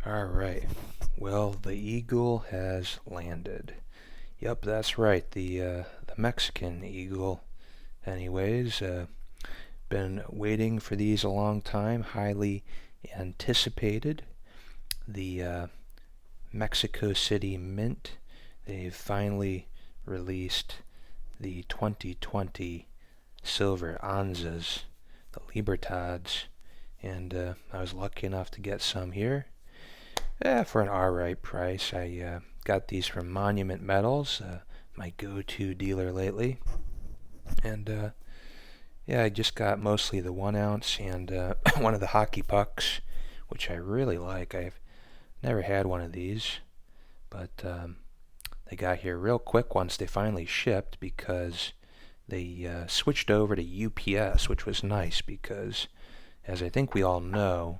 All right. Well, the eagle has landed. Yep, that's right. The Mexican eagle. Anyways, been waiting for these a long time. Highly anticipated. The Mexico City Mint. They've finally released the 2020 Silver Anzas, the Libertads, and I was lucky enough to get some here. For an alright price. I got these from Monument Metals, my go-to dealer lately. And I just got mostly the 1 ounce and one of the hockey pucks, which I really like. I've never had one of these, but they got here real quick once they finally shipped because they switched over to UPS, which was nice because, as I think we all know,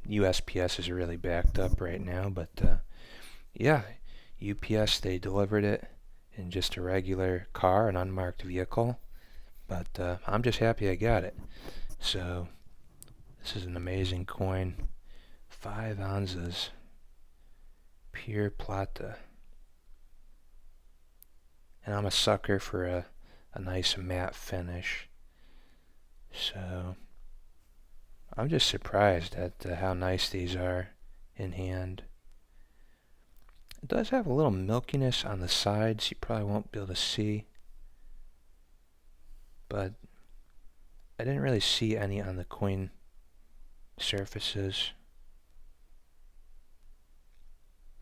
USPS is really backed up right now, but UPS, they delivered it in just a regular car, an unmarked vehicle, but I'm just happy I got it. So this is an amazing coin, 5 onzas, pure plata, and I'm a sucker for a nice matte finish, so I'm just surprised at how nice these are in hand. It does have a little milkiness on the sides you probably won't be able to see, but I didn't really see any on the coin surfaces.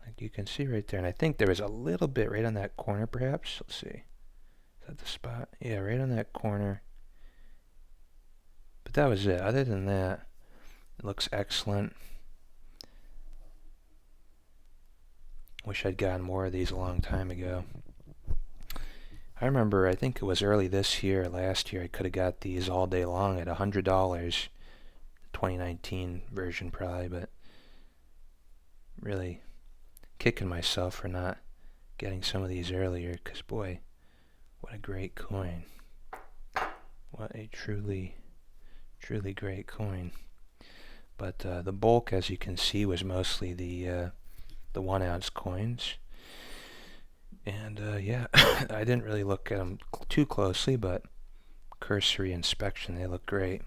Like you can see right there, and I think there was a little bit right on that corner perhaps. Let's see. Is that the spot? Yeah, right on that corner. But that was it. Other than that, it looks excellent. Wish I'd gotten more of these a long time ago. I remember, I think it was early this year, last year, I could have got these all day long at $100. 2019 version probably, but really kicking myself for not getting some of these earlier, because boy, what a great coin. What a truly great coin. But the bulk, as you can see, was mostly the 1 ounce coins. And I didn't really look at them too closely, but cursory inspection, they look great.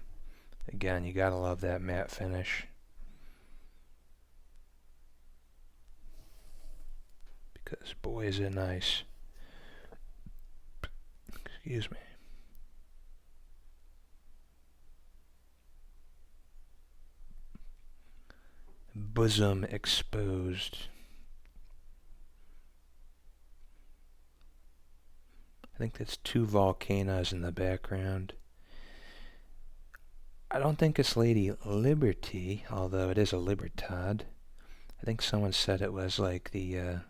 Again, you gotta love that matte finish. Because boy is it nice. Excuse me. Bosom exposed. I think that's 2 volcanoes in the background. I don't think it's Lady Liberty, although it is a Libertad. I think someone said it was like the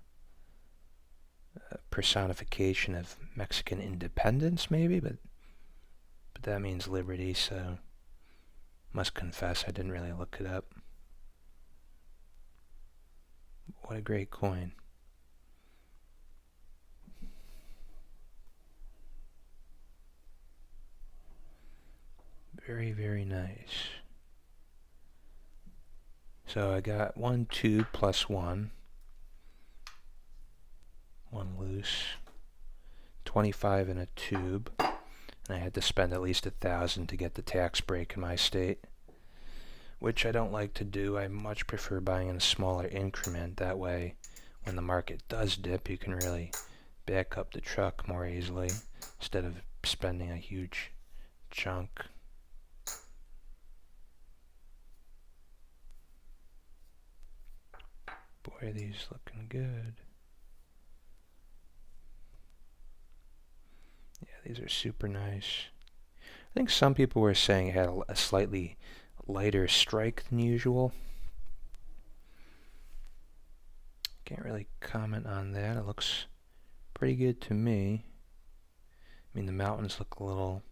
personification of Mexican independence, maybe, but that means liberty, so must confess I didn't really look it up. What a great coin. Very, very nice. So I got 1 tube plus 1 loose, 25 in a tube, and I had to spend at least $1,000 to get the tax break in my state, which I don't like to do. I much prefer buying in a smaller increment. That way, when the market does dip, you can really back up the truck more easily instead of spending a huge chunk. Boy, are these looking good. Yeah, these are super nice. I think some people were saying it had a slightly lighter strike than usual. Can't really comment on that. It looks pretty good to me. I mean, the mountains look a little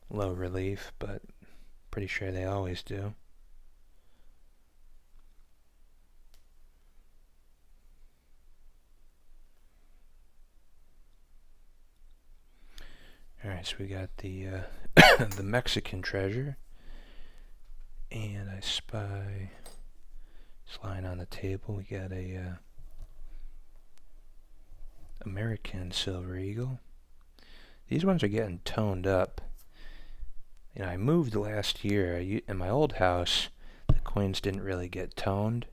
low relief, but pretty sure they always do. Alright, so we got the the Mexican treasure, and I spy Just lying on the table, we got a American Silver Eagle. These ones are getting toned up. You know, I moved last year. In my old house, the coins didn't really get toned.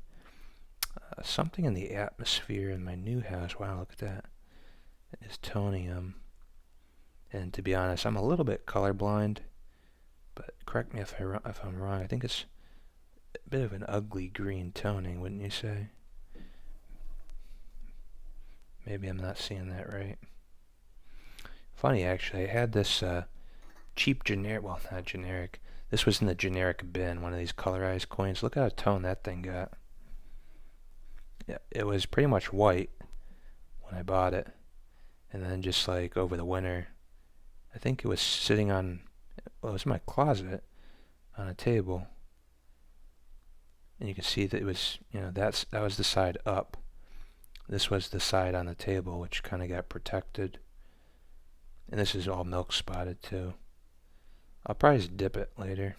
Something in the atmosphere in my new house, wow, look at that, is toning them. And to be honest, I'm a little bit colorblind, but correct me if I'm wrong. I think it's a bit of an ugly green toning, wouldn't you say? Maybe I'm not seeing that right. Funny, actually, I had this cheap generic, well, not generic. This was in the generic bin, one of these colorized coins. Look how toned that thing got. Yeah, it was pretty much white when I bought it. And then just like over the winter, I think it was sitting on, well, it was in my closet on a table. And you can see that it was, you know, that was the side up. This was the side on the table, which kind of got protected. And this is all milk spotted too. I'll probably just dip it later.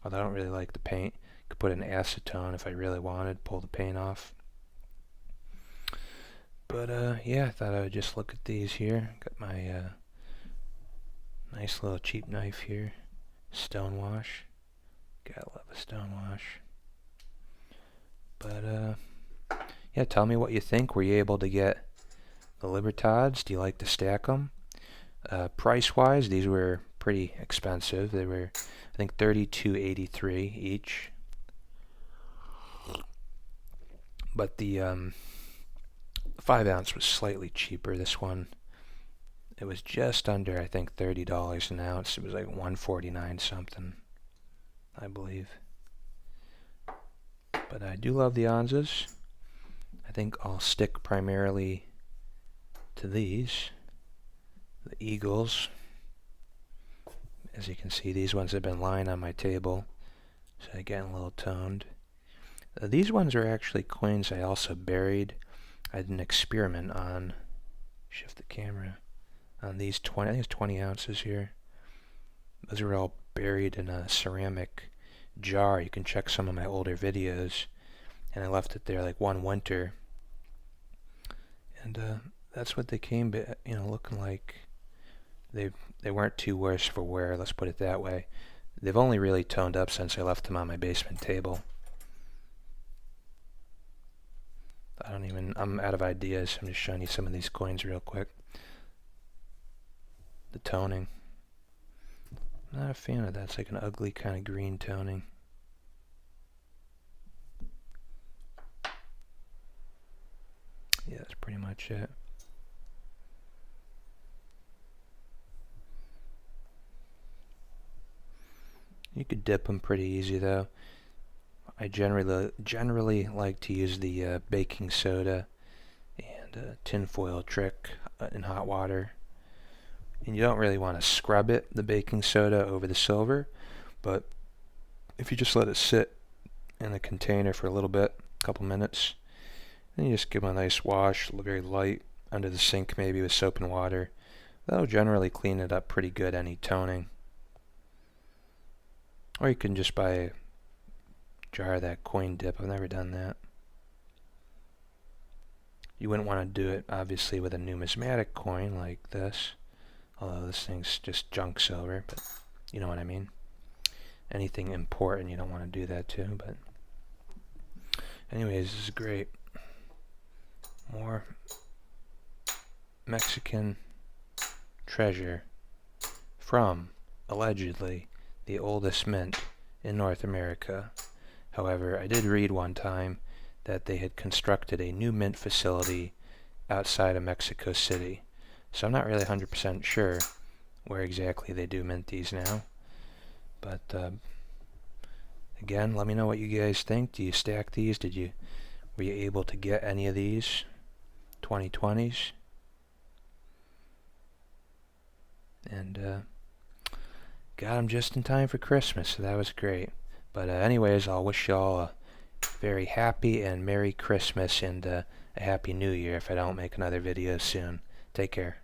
Although I don't really like the paint. Could put an acetone if I really wanted, pull the paint off. But yeah, I thought I would just look at these here. Got my nice little cheap knife here. Stonewash. Gotta love a stonewash. But yeah, tell me what you think. Were you able to get the Libertads? Do you like to stack them? Price-wise, these were pretty expensive. They were, I think, $32.83 each. But the 5-ounce was slightly cheaper. This one, it was just under, I think, $30 an ounce. It was like $149 something, I believe. But I do love the Onzas. I think I'll stick primarily to these, the Eagles. As you can see, these ones have been lying on my table, so they're getting a little toned. These ones are actually coins I also buried. I did an experiment on, shift the camera, on these 20, I think it's 20 ounces here. Those are all buried in a ceramic jar. You can check some of my older videos. And I left it there like one winter. And that's what they came, you know, looking like. They weren't too worse for wear, let's put it that way. They've only really toned up since I left them on my basement table. I'm out of ideas. I'm just showing you some of these coins real quick. The toning. Not a fan of that. It's like an ugly kind of green toning. Yeah, that's pretty much it. You could dip them pretty easy though. I generally like to use the baking soda and tinfoil trick in hot water. And you don't really want to scrub it, the baking soda, over the silver, but if you just let it sit in a container for a little bit, a couple minutes, then you just give them a nice wash, very light, under the sink maybe with soap and water. That'll generally clean it up pretty good, any toning. Or you can just buy a jar of that coin dip. I've never done that. You wouldn't want to do it, obviously, with a numismatic coin like this. Although this thing's just junk silver, but you know what I mean. Anything important, you don't want to do that too, but anyways, this is great. More Mexican treasure from, allegedly, the oldest mint in North America. However, I did read one time that they had constructed a new mint facility outside of Mexico City. So I'm not really 100% sure where exactly they do mint these now. But again, let me know what you guys think. Do you stack these? Were you able to get any of these 2020s? And got them just in time for Christmas, so that was great. But anyways, I'll wish y'all a very happy and Merry Christmas and a Happy New Year if I don't make another video soon. Take care.